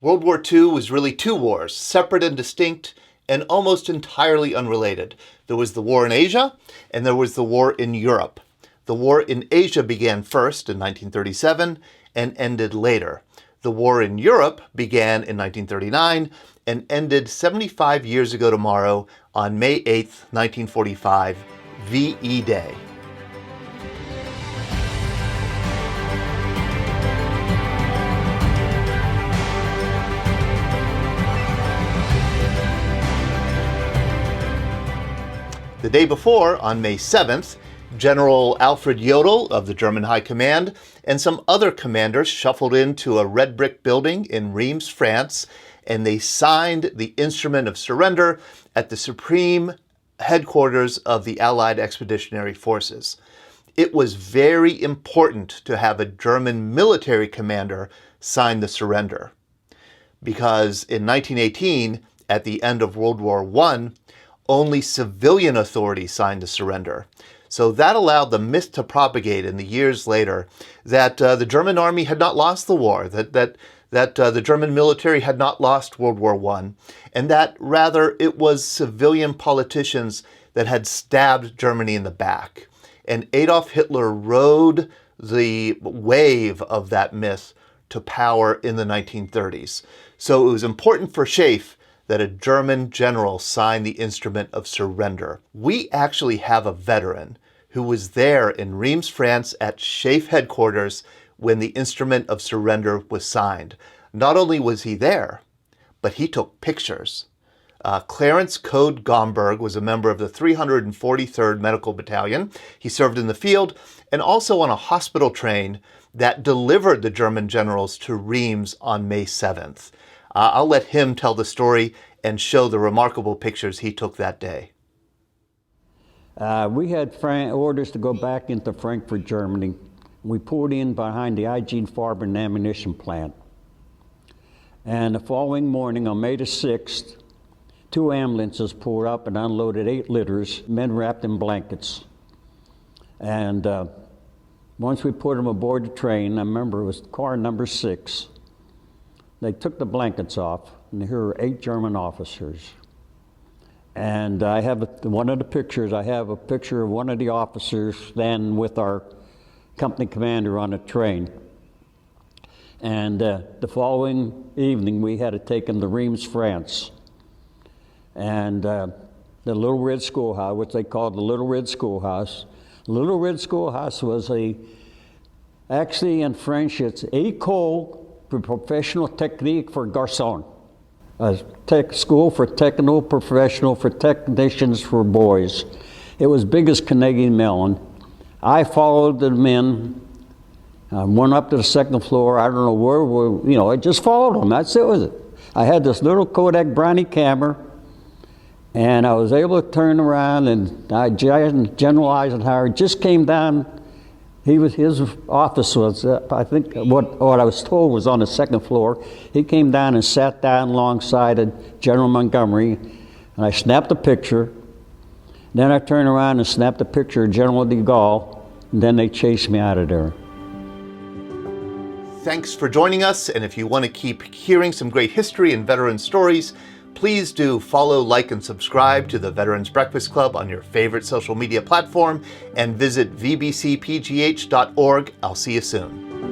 World War II was really two wars, separate and distinct, and almost entirely unrelated. There was the war in Asia, and there was the war in Europe. The war in Asia began first in 1937 and ended later. The war in Europe began in 1939 and ended 75 years ago tomorrow on May 8th, 1945, VE Day. The day before, on May 7th, General Alfred Jodl of the German High Command and some other commanders shuffled into a red brick building in Reims, France, and they signed the instrument of surrender at the supreme headquarters of the Allied Expeditionary Forces. It was very important to have a German military commander sign the surrender, because in 1918, at the end of World War I, only civilian authorities signed the surrender. So that allowed the myth to propagate in the years later that the German army had not lost the war, that the German military had not lost World War I, and that rather it was civilian politicians that had stabbed Germany in the back. And Adolf Hitler rode the wave of that myth to power in the 1930s. So it was important for SHAEF that a German general signed the instrument of surrender. We actually have a veteran who was there in Reims, France at SHAEF headquarters when the instrument of surrender was signed. Not only was he there, but he took pictures. Clarence Code Gomberg was a member of the 343rd Medical Battalion. He served in the field and also on a hospital train that delivered the German generals to Reims on May 7th. I'll let him tell the story and show the remarkable pictures he took that day. We had orders to go back into Frankfurt, Germany. We pulled in behind the IG Farben ammunition plant. And the following morning, on May the 6th, 2 ambulances pulled up and unloaded 8 litters, men wrapped in blankets. And once we put them aboard the train, I remember it was car number 6, they took the blankets off, and here were 8 German officers. And I have one of the pictures, I have a picture of one of the officers standing with our company commander on the train. And the following evening, we had to take them to Reims, France. And the Little Red Schoolhouse, which they called the Little Red Schoolhouse. Little Red Schoolhouse was actually in French, it's École for Professional Technique for Garçons. A school for technical professional for technicians for boys. It was big as Canadian melon. I followed the men, went up to the 2nd floor. I don't know where, I just followed them. That's it was it. I had this little Kodak Brownie camera, and I was able to turn around, and General Eisenhower just came down. His office was, I think what I was told was on the 2nd floor. He came down and sat down alongside of General Montgomery, and I snapped a picture. Then I turned around and snapped a picture of General de Gaulle, and then they chased me out of there. Thanks for joining us, and if you want to keep hearing some great history and veteran stories, please do follow, like, and subscribe to the Veterans Breakfast Club on your favorite social media platform and visit vbcpgh.org. I'll see you soon.